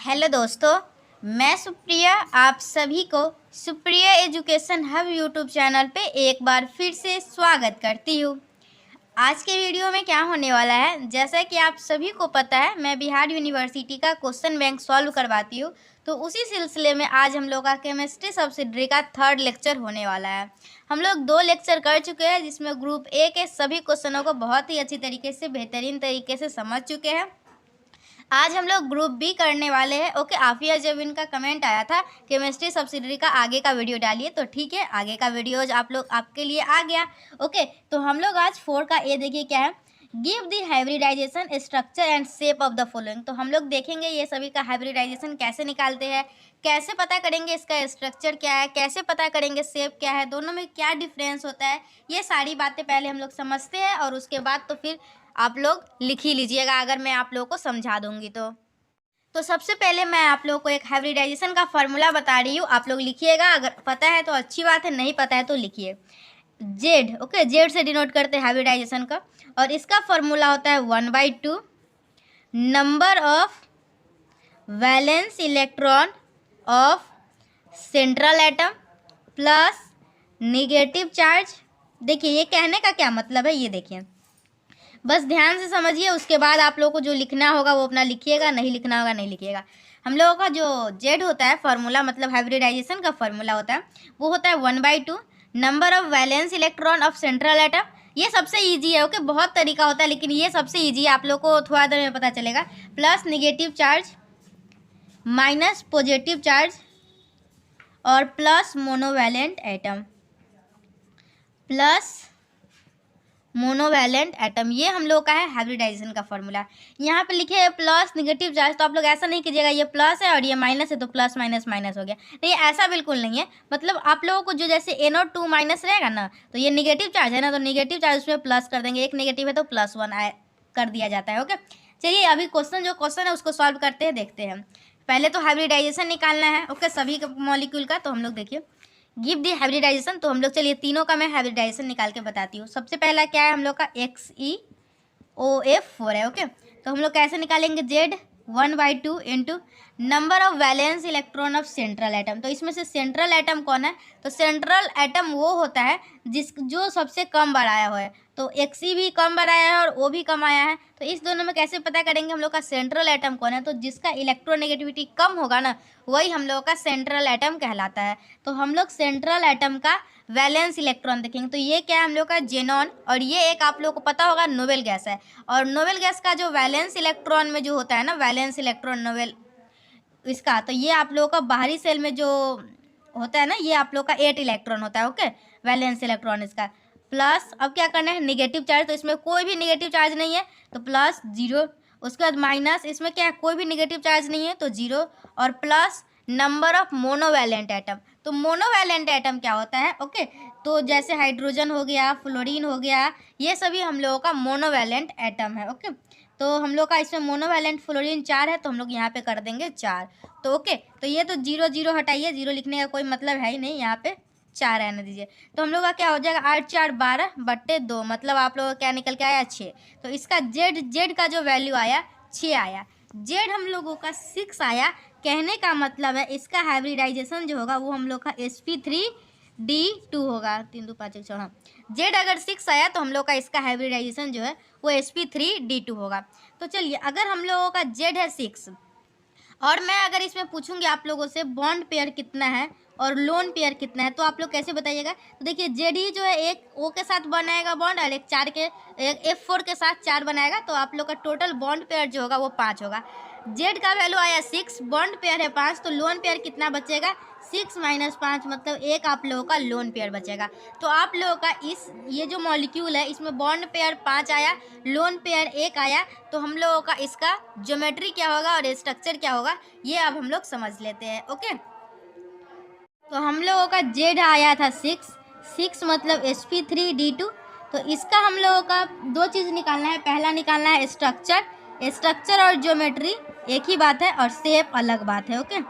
Hello दोस्तों, मैं सुप्रिया आप सभी को Supriya education hub YouTube channel पे एक बार फिर से स्वागत करती हूँ। आज के वीडियो में क्या होने वाला है, जैसा कि आप सभी को पता है मैं बिहार यूनिवर्सिटी का क्वेश्चन बैंक सॉल्व करवाती हूँ। तो उसी सिलसिले में आज हम लोग का केमिस्ट्री सब्सिडरी का 3rd लेक्चर होने वाला है। हम लोग 2 लेक्चर कर चुके हैं, जिसमें ग्रुप ए के सभी क्वेश्चनों को बहुत ही अच्छी तरीके से बेहतरीन तरीके से समझ चुके हैं। आज हम लोग ग्रुप बी करने वाले हैं। ओके, आफिया जब इनका कमेंट आया था केमिस्ट्री सब्सिडरी का आगे का वीडियो डालिए, तो ठीक है, आगे का वीडियो आप लोग आपके लिए आ गया। ओके, तो हम लोग आज 4 का ए देखिए क्या है, give the hybridization structure and shape of the following. तो हम लोग देखेंगे ये सभी का हाइब्रिडाइजेशन कैसे निकालते हैं, कैसे पता करेंगे इसका स्ट्रक्चर क्या है, कैसे पता करेंगे शेप क्या है, दोनों में क्या डिफरेंस होता है। ये सारी बातें पहले हम लोग समझते हैं और उसके बाद तो फिर आप लोग लिख ही लीजिएगा अगर मैं आप लोगों को समझा दूंगी तो सबसे पहले मैं आप लोगों को एक हाइब्रिडाइजेशन का फॉर्मूला बता रही हूँ, आप लोग लिखिएगा। अगर पता है तो अच्छी बात है, नहीं पता है तो लिखिए। जेड, ओके, जेड से डिनोट करते हैं हाइब्रिडाइजेशन का, और इसका फॉर्मूला होता है 1/2 number of valence electron of central atom plus negative charge. देखिए ये कहने का क्या मतलब है, ये देखिए, बस ध्यान से समझिए। उसके बाद आप लोगों को जो लिखना होगा वो अपना लिखिएगा, नहीं लिखना होगा नहीं लिखिएगा। हम लोगों का जो जेड होता है फॉर्मूला, मतलब हाइब्रिडाइजेशन का फॉर्मूला होता है, वो होता है 1/2 number of valence electron of central atom. ये सबसे इजी है। ओके, बहुत तरीका होता है लेकिन ये सबसे इजी है, आप लोग को थोड़ा देर में पता चलेगा। Plus negative charge minus positive charge और plus monovalent atom, plus monovalent atom. ये हम लोग का है हाइब्रिडाइजेशन का फॉर्मूला। यहाँ पे लिखे है प्लस निगेटिव चार्ज, तो आप लोग ऐसा नहीं कीजिएगा ये प्लस है और ये माइनस है तो प्लस माइनस माइनस हो गया, नहीं ऐसा बिल्कुल नहीं है। मतलब आप लोगों को जो जैसे NO2 माइनस रहेगा ना, तो ये निगेटिव चार्ज है ना, तो निगेटिव चार्ज उसमें प्लस कर देंगे, एक निगेटिव है तो +1 कर दिया जाता है। ओके, चलिए अभी क्वेश्चन है उसको सॉल्व करते हैं, देखते हैं। पहले तो हाइब्रिडाइजेशन निकालना है। ओके, सभी मॉलिक्यूल का। तो हम लोग देखिए गिव दी हाइब्रिडाइजेशन, तो हम लोग चलिए तीनों का मैं हाइब्रिडाइजेशन निकाल के बताती हूँ। सबसे पहला क्या है हम लोग का XeOF4 है। ओके, तो हम लोग कैसे निकालेंगे, Z 1/2 into number of valence electron of central atom. तो इसमें से सेंट्रल एटम कौन है, तो सेंट्रल एटम वो होता है जो सबसे कम बार आया हुआ है। तो Xe भी कम बार आया है और O भी कम आया है, तो इस दोनों में कैसे पता करेंगे हम लोग का सेंट्रल एटम कौन है। तो जिसका इलेक्ट्रोनेगेटिविटी कम होगा ना, वही हम लोग का सेंट्रल एटम कहलाता है। तो हम लोग सेंट्रल एटम का वैलेंस इलेक्ट्रॉन देखेंगे, तो ये क्या है हम लोग का जेनॉन, और ये एक आप लोग को पता होगा नोबेल गैस है। और नोबेल गैस का जो वैलेंस इलेक्ट्रॉन में जो होता है ना, वैलेंस इलेक्ट्रॉन नोबेल इसका, तो ये आप लोगों का बाहरी सेल में जो होता है ना, ये आप लोग का 8 इलेक्ट्रॉन होता है। ओके, वैलेंस इलेक्ट्रॉन इसका। प्लस अब क्या करना है, निगेटिव चार्ज, तो इसमें कोई भी निगेटिव चार्ज नहीं है तो +0। उसके बाद माइनस, इसमें क्या है, कोई भी निगेटिव चार्ज नहीं है तो 0। और plus number of monovalent atom. तो मोनोवैलेंट एटम क्या होता है, ओके, तो जैसे हाइड्रोजन हो गया, फ्लोरीन हो गया, ये सभी हम लोगों का मोनोवैलेंट एटम है। ओके, तो हम लोग का इसमें मोनोवैलेंट फ्लोरीन 4 है, तो हम लोग यहाँ पे कर देंगे 4। तो ओके, तो ये तो 0 0 हटाइए, 0 लिखने का कोई मतलब है ही नहीं, यहाँ पे 4 रहने दीजिए। तो हम लोग का क्या हो जाएगा, 8 4 12/2, मतलब आप लोग का क्या निकल के आया, 6। तो इसका जेड का जो वैल्यू आया 6 आया। जेड हम लोगों का 6 आया, कहने का मतलब है इसका हाइब्रिडाइजेशन जो होगा वो हम लोग का sp3d2 होगा। 3 2 5 1 6, हाँ, जेड अगर 6 आया तो हम लोग का इसका हाइब्रिडाइजेशन जो है वो sp3d2 होगा। तो चलिए, अगर हम लोगों का जेड है 6 और मैं अगर इसमें पूछूंगी आप लोगों से बॉन्ड पेयर कितना है और लोन पेयर कितना है, तो आप लोग कैसे बताइएगा। तो देखिए जेड ही जो है एक O के साथ बनाएगा बॉन्ड और एक F4 के साथ 4 बनाएगा, तो आप लोग का टोटल बॉन्ड पेयर जो होगा वो 5 होगा। जेड का वैल्यू आया 6, बॉन्ड पेयर है 5, तो लोन पेयर कितना बचेगा, 6 - 5, मतलब एक आप लोगों का लोन पेयर बचेगा। तो आप लोगों का ये जो मॉलिक्यूल है इसमें बॉन्ड पेयर 5 आया, लोन पेयर 1 आया, तो हम लोगों का इसका ज्योमेट्री क्या होगा और स्ट्रक्चर क्या होगा ये अब हम लोग समझ लेते हैं। ओके, तो हम लोगों का जेड आया था 6 मतलब sp3d2। तो इसका हम लोगों का 2 चीज़ निकालना है, पहला निकालना है स्ट्रक्चर और ज्योमेट्री एक ही बात है और शेप अलग बात है। ओके,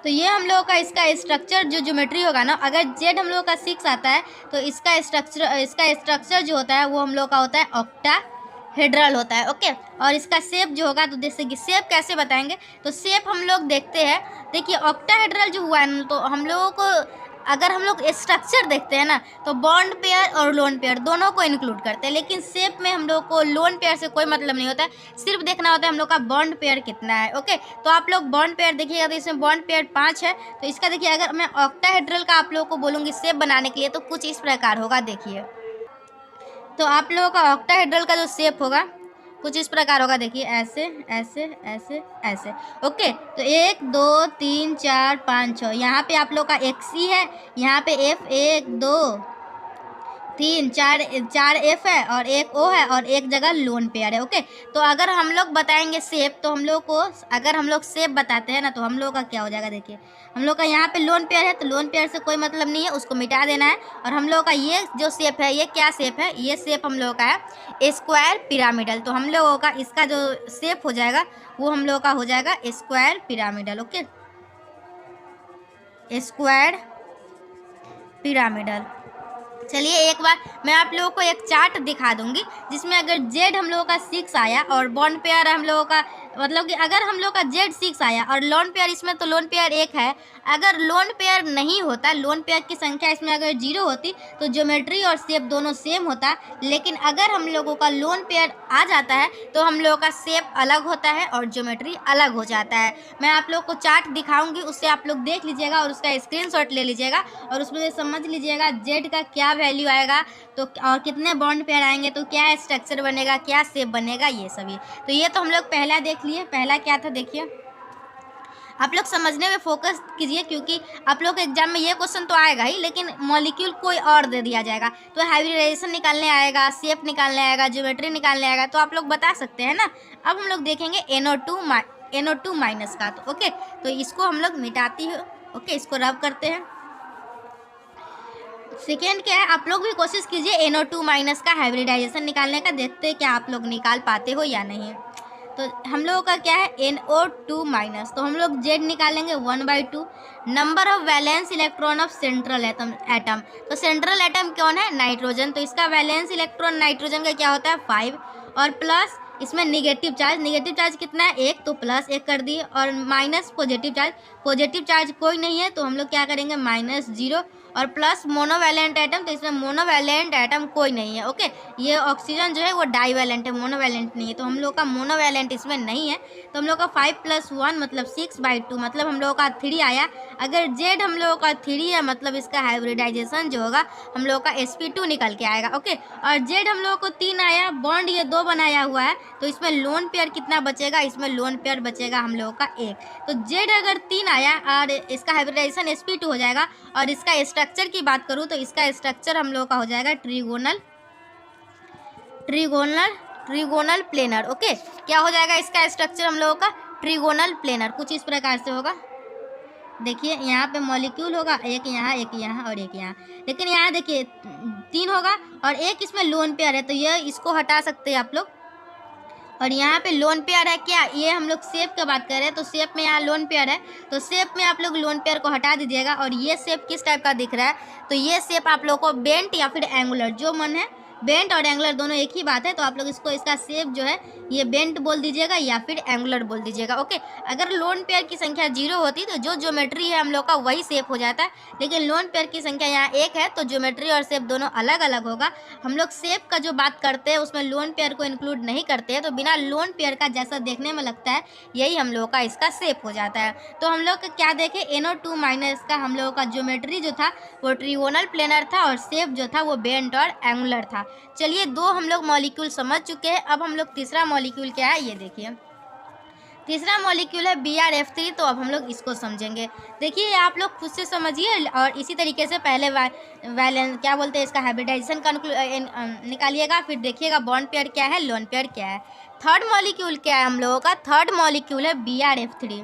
तो ये हम लोगों का इसका स्ट्रक्चर जो ज्योमेट्री होगा ना, अगर जेड हम लोगों का 6 आता है तो इसका स्ट्रक्चर जो होता है वो हम लोग का होता है ऑक्टा हेड्रल होता है। ओके, और इसका शेप जो होगा, तो जैसे कि शेप कैसे बताएंगे, तो शेप हम लोग देखते हैं। देखिए ऑक्टाहेड्रल जो हुआ है ना, तो हम लोगों को अगर हम लोग स्ट्रक्चर देखते हैं ना, तो बॉन्ड पेयर और लोन पेयर दोनों को इंक्लूड करते हैं, लेकिन शेप में हम लोग को लोन पेयर से कोई मतलब नहीं होता है, सिर्फ देखना होता है हम लोग का बॉन्ड पेयर कितना है। ओके, तो आप लोग बॉन्ड पेयर देखिएगा, तो इसमें बॉन्ड पेयर 5 है। तो इसका देखिए, अगर मैं ऑक्टाहेड्रल का आप लोगों को बोलूँगी शेप बनाने के लिए, तो कुछ इस प्रकार होगा। देखिए, तो आप लोगों का ऑक्टाहेड्रल का जो शेप होगा कुछ इस प्रकार होगा। देखिए, ऐसे ऐसे ऐसे ऐसे। ओके, तो 1 2 3 4 5 6, यहाँ पे आप लोग का XC है, यहाँ पे F 1 2 3 4 F है और एक O है और एक जगह लोन पेयर है। ओके, तो अगर हम लोग बताएंगे शेप, तो हम लोग को अगर हम लोग शेप बताते हैं ना, तो हम लोग का क्या हो जाएगा। देखिए, हम लोग का यहाँ पे लोन पेयर है, तो लोन पेयर से कोई मतलब नहीं है, उसको मिटा देना है। और हम लोग का ये जो शेप है, ये क्या शेप है, ये शेप हम लोग का है स्क्वायर पिरामिडल। तो हम लोगों का इसका जो शेप हो जाएगा, वो हम लोग का हो जाएगा square pyramidal. Okay, square pyramidal. चलिए, एक बार मैं आप लोगों को एक चार्ट दिखा दूंगी, जिसमें अगर जेड हम लोगों का 6 आया और बॉन्ड पेयर हम लोगों का, मतलब कि अगर हम लोग का जेड 6 आया और लोन पेयर, इसमें तो लोन पेयर 1 है। अगर लोन पेयर नहीं होता, लोन पेयर की संख्या इसमें अगर 0 होती, तो ज्योमेट्री और शेप दोनों सेम होता। लेकिन अगर हम लोगों का लोन पेयर आ जाता है, तो हम लोगों का शेप अलग होता है और ज्योमेट्री अलग हो जाता है। मैं आप लोग को चार्ट दिखाऊंगी, उससे आप लोग देख लीजिएगा और उसका स्क्रीनशॉट ले लीजिएगा और उसमें समझ लीजिएगा जेड का क्या वैल्यू आएगा, तो और कितने बॉन्ड पेयर आएंगे, तो क्या स्ट्रक्चर बनेगा, क्या शेप बनेगा, ये सभी। तो ये तो हम लोग पहला देख लिए। पहला क्या था, देखिए आप लोग समझने में फोकस कीजिए, क्योंकि आप लोग के एग्जाम में ये क्वेश्चन तो आएगा ही, लेकिन मॉलिक्यूल कोई और दे दिया जाएगा, तो हाइब्रिडाइजेशन निकालने आएगा, शेप निकालने आएगा, ज्योमेट्री निकालने आएगा, तो आप लोग बता सकते हैं ना। अब हम लोग देखेंगे NO2 माइनस का। तो ओके, तो इसको हम लोग मिटाती है। ओके, इसको रब करते हैं। सेकेंड क्या है, आप लोग भी कोशिश कीजिए NO2 माइनस का हाइब्रिडाइजेशन निकालने का, देखते हैं क्या आप लोग निकाल पाते हो या नहीं। तो हम लोगों का क्या है, NO2 माइनस, तो हम लोग जेड निकालेंगे 1/2 number of valence electron of central atom. तो सेंट्रल एटम कौन है, नाइट्रोजन। तो इसका वैलेंस इलेक्ट्रॉन नाइट्रोजन का क्या होता है, 5, और प्लस इसमें निगेटिव चार्ज कितना है, 1, तो प्लस 1 कर दिए, और माइनस पॉजिटिव चार्ज कोई नहीं है, तो हम लोग क्या करेंगे, -0, और प्लस मोनोवैलेंट एटम, तो इसमें मोनोवैलेंट एटम कोई नहीं है। ओके, ये ऑक्सीजन जो है वो डाईवैलेंट है, मोनोवैलेंट नहीं है, तो हम लोग का मोनोवैलेंट इसमें नहीं है। तो हम लोग का 5 + 1 मतलब 6/2, मतलब हम लोग का 3 आया। अगर जेड हम लोगों का 3 है, मतलब इसका हाइब्रिडाइजेशन जो होगा हम लोग का sp2 निकल के आएगा। ओके, और जेड हम लोगों को 3 आया, बॉन्ड ये 2 बनाया हुआ है, तो इसमें लोन पेयर कितना बचेगा, इसमें लोन पेयर बचेगा हम लोगों का 1। तो जेड अगर 3 आया और इसका हाइब्रिडाइजेशन sp2 हो जाएगा, और इसका स्ट्रक्चर की बात करूँ तो इसका स्ट्रक्चर हम लोगों का हो जाएगा ट्रिगोनल प्लेनर। ओके, क्या हो जाएगा इसका स्ट्रक्चर हम लोगों का, ट्रिगोनल प्लेनर, कुछ इस प्रकार से होगा। देखिए, यहाँ पे मॉलिक्यूल होगा, एक यहाँ और एक यहाँ, लेकिन यहाँ देखिए 3 होगा और एक इसमें लोन पेयर है, तो ये इसको हटा सकते हैं आप लोग। और यहाँ पे लोन पेयर है क्या, ये हम लोग शेप की बात कर रहे हैं, तो शेप में यहाँ लोन पेयर है, तो शेप में आप लोग लोन पेयर को हटा दीजिएगा। और ये शेप किस टाइप का दिख रहा है, तो ये शेप आप लोग को बेंट या फिर एंगुलर, जो मन है, बेंट और एंगुलर दोनों एक ही बात है, तो आप लोग इसको, इसका शेप जो है ये बेंट बोल दीजिएगा या फिर एंगुलर बोल दीजिएगा। ओके, अगर लोन पेयर की संख्या 0 होती तो जो ज्योमेट्री है हम लोग का वही शेप हो जाता है, लेकिन लोन पेयर की संख्या यहाँ 1 है, तो ज्योमेट्री और शेप दोनों अलग अलग होगा। हम लोग शेप का जो बात करते हैं उसमें लोन पेयर को इंक्लूड नहीं करते हैं, तो बिना लोन पेयर का जैसा देखने में लगता है यही हम लोग का इसका शेप हो जाता है। तो हम लोग क्या देखे, NO2 माइनस का हम लोगों का ज्योमेट्री जो था वो ट्रिगोनल प्लेनर था, और शेप जो था वो बेंट और एंगुलर था। चलिए, 2 हम लोग मॉलिक्यूल समझ चुके हैं। अब हम लोग तीसरा मॉलिक्यूल क्या है ये देखिए। तीसरा मॉलिक्यूल है BrF3, तो अब हम लोग इसको समझेंगे। देखिए, आप लोग खुद से समझिए और इसी तरीके से पहले वैलेंस क्या बोलते हैं, इसका हाइब्रिडाइजेशन निकालिएगा, फिर देखिएगा बॉन्ड पेयर क्या है, लोन पेयर क्या है। थर्ड मॉलिक्यूल क्या है हम लोगों का, थर्ड मॉलिक्यूल है BrF3।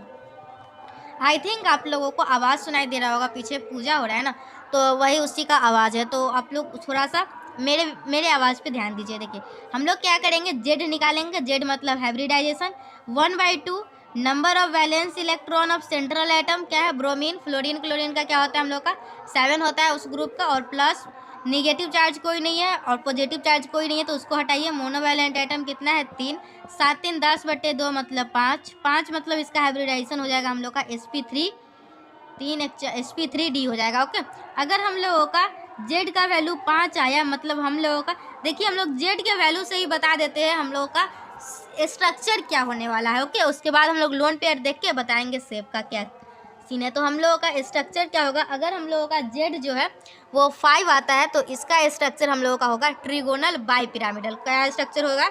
आई थिंक आप लोगों को आवाज़ सुनाई दे रहा होगा, पीछे पूजा हो रहा है ना, तो वही उसी का आवाज़ है, तो आप लोग थोड़ा सा मेरे आवाज़ पे ध्यान दीजिए। देखिए, हम लोग क्या करेंगे, जेड निकालेंगे, जेड मतलब hybridization, 1/2 number of valence electron of central atom क्या है, ब्रोमीन, फ्लोरीन, क्लोरीन का क्या होता है हम लोग का 7 होता है उस ग्रुप का, और प्लस निगेटिव चार्ज कोई नहीं है और पॉजिटिव चार्ज कोई नहीं है, तो उसको हटाइए। मोनोवैलेंट एटम कितना है 3, 7 3 10/2 मतलब 5, 5 मतलब इसका हाइब्रिडाइजेशन हो जाएगा हम लोग का sp3, 3 sp3d हो जाएगा। ओके, अगर हम लोगों का जेड का वैल्यू 5 आया, मतलब हम लोगों का, देखिए हम लोग जेड के वैल्यू से ही बता देते हैं हम लोगों का स्ट्रक्चर क्या होने वाला है। ओके, उसके बाद हम लोग लोन पेयर देख के बताएंगे शेप का क्या सीन है। तो हम लोगों का स्ट्रक्चर क्या होगा, अगर हम लोगों का जेड जो है वो 5 आता है, तो इसका स्ट्रक्चर हम लोगों का होगा ट्रिगोनल बाई पिरामिडल। क्या स्ट्रक्चर होगा,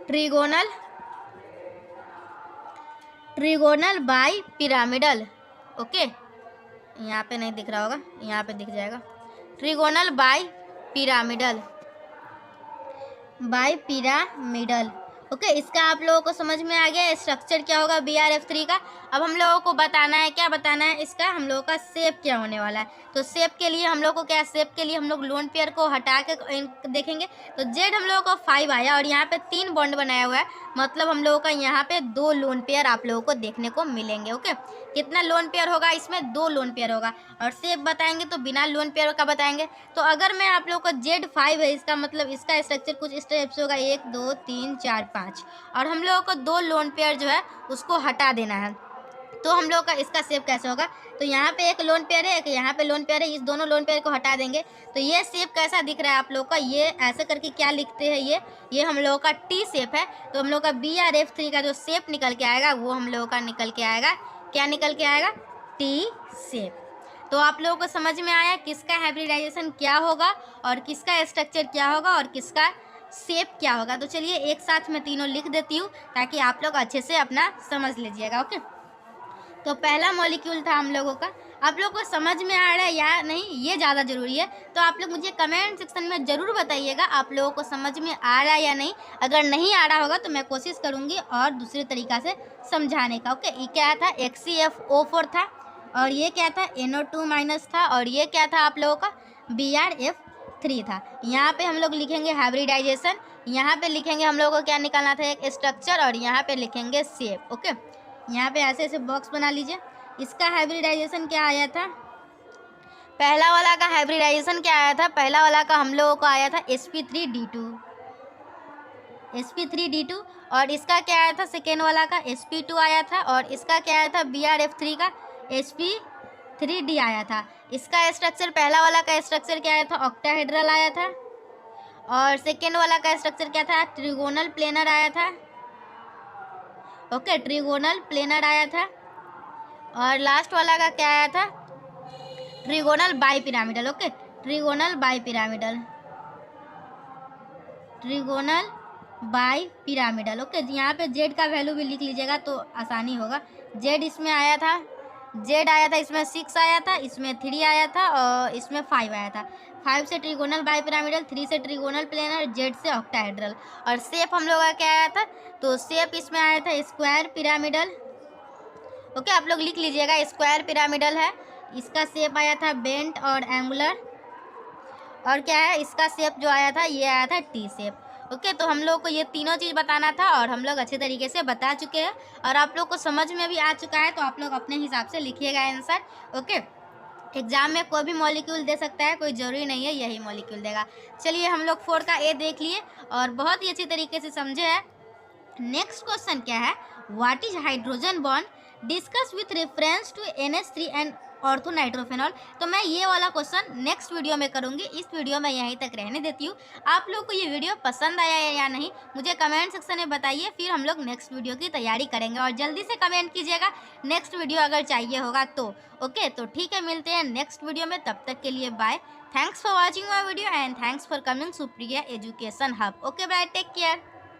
ट्रिगोनल बाई पिरामिडल। ओके, यहाँ पे नहीं दिख रहा होगा, यहाँ पे दिख जाएगा, ट्रिगोनल बाई पिरामिडल। ओके, इसका आप लोगों को समझ में आ गया स्ट्रक्चर क्या होगा BRF3 का। अब हम लोगों को बताना है, क्या बताना है, इसका हम लोगों का शेप क्या होने वाला है। तो शेप के लिए हम लोग को क्या, शेप के लिए हम लोग लोन पेयर को हटा के देखेंगे। तो जेड हम लोगों को 5 आया और यहाँ पे 3 बॉन्ड बनाया हुआ है, मतलब हम लोगों का यहाँ पे 2 लोन पेयर आप लोगों को देखने को मिलेंगे। ओके, कितना लोन पेयर होगा इसमें, 2 लोन पेयर होगा। और शेप बताएंगे तो बिना लोन पेयर का बताएंगे। तो अगर मैं आप लोगों को जेड 5 है, इसका मतलब इसका स्ट्रक्चर कुछ इस टाइप से होगा, 1 2 3 4 5, और हम लोगों को 2 लोन पेयर जो है उसको हटा देना है। तो हम लोग का इसका शेप कैसे होगा, तो यहाँ पे एक लोन पेयर है, एक यहाँ पे लोन पेयर है, इस दोनों लोन पेयर को हटा देंगे। तो ये शेप कैसा दिख रहा है आप लोग का, ये ऐसे करके क्या लिखते हैं, ये हम लोगों का टी शेप है। तो हम लोग का BRF3 का जो शेप निकल के आएगा वो हम लोगों का निकल के आएगा, क्या निकल के आएगा, टी शेप। तो आप लोगों को समझ में आया किसका हाइब्रिडाइजेशन क्या होगा और किसका स्ट्रक्चर क्या होगा और किसका शेप क्या होगा। तो चलिए एक साथ मैं तीनों लिख देती हूँ ताकि आप लोग अच्छे से अपना समझ लीजिएगा। ओके, तो पहला मॉलिक्यूल था हम लोगों का, आप लोग को समझ में आ रहा है या नहीं, ये ज़्यादा ज़रूरी है। तो आप लोग मुझे कमेंट सेक्शन में ज़रूर बताइएगा आप लोगों को समझ में आ रहा है या नहीं। अगर नहीं आ रहा होगा तो मैं कोशिश करूँगी और दूसरे तरीक़ा से समझाने का। ओके, ये क्या था, XeFO4 था, और ये क्या था, NO2- था, और ये क्या था आप लोगों का BRF3 था। यहाँ पे हम लोग लिखेंगे हाइब्रिडाइजेशन, यहाँ पे लिखेंगे हम लोगों को क्या निकालना था, एक स्ट्रक्चर, और यहाँ पे लिखेंगे शेप। ओके, यहाँ पे ऐसे ऐसे बॉक्स बना लीजिए। इसका हाइब्रिडाइजेशन क्या आया था, पहला वाला का हाइब्रिडाइजेशन क्या आया था, पहला वाला का हम लोगों को आया था sp3d2, और इसका क्या आया था, सेकेंड वाला का sp2 आया था, और इसका क्या आया था BRF3 का sp3d आया था। इसका स्ट्रक्चर, पहला वाला का स्ट्रक्चर क्या आया था, ऑक्टाहेड्रल आया था, और सेकेंड वाला का स्ट्रक्चर क्या था, ट्रिगोनल प्लेनर आया था। ओके, ट्रिगोनल प्लेनर आया था, और लास्ट वाला का क्या आया था, trigonal bipyramidal. Okay, trigonal bipyramidal. Okay, यहाँ पे जेड का वैल्यू भी लिख लीजिएगा तो आसानी होगा। जेड इसमें आया था, जेड आया था इसमें 6 आया था, इसमें 3 आया था, और इसमें 5 आया था। 5 से ट्रिगोनल बाई पिरामिडल, 3 से ट्रिगोनल प्लेनर, जेड से ऑक्टाहेड्रल। और शेप हम लोग का क्या आया था, तो शेप इसमें आया था स्क्वायर पिरामिडल। ओके, आप लोग लिख लीजिएगा, स्क्वायर पिरामिडल है। इसका शेप आया था बेंट और एंगुलर, और क्या है, इसका शेप जो आया था ये आया था टी शेप। ओके, तो हम लोग को ये तीनों चीज़ बताना था और हम लोग अच्छे तरीके से बता चुके हैं, और आप लोग को समझ में भी आ चुका है। तो आप लोग अपने हिसाब से लिखिएगा आंसर। ओके, एग्जाम में कोई भी मॉलिक्यूल दे सकता है, कोई ज़रूरी नहीं है यही मॉलिक्यूल देगा। चलिए हम लोग 4 का ए देख लिए और बहुत ही अच्छी तरीके से समझे हैं। नेक्स्ट क्वेश्चन क्या है, what is hydrogen bond, discuss with reference to NH3 and orthonitrophenol. तो मैं ये वाला क्वेश्चन नेक्स्ट वीडियो में करूँगी, इस वीडियो में यहीं तक रहने देती हूँ। आप लोग को ये वीडियो पसंद आया है या नहीं मुझे कमेंट सेक्शन में बताइए, फिर हम लोग नेक्स्ट वीडियो की तैयारी करेंगे। और जल्दी से कमेंट कीजिएगा नेक्स्ट वीडियो अगर चाहिए होगा तो। ओके, तो ठीक है, मिलते हैं नेक्स्ट वीडियो में, तब तक के लिए bye. Thanks for watching my video and thanks for coming Supriya education hub. Okay bye, take care.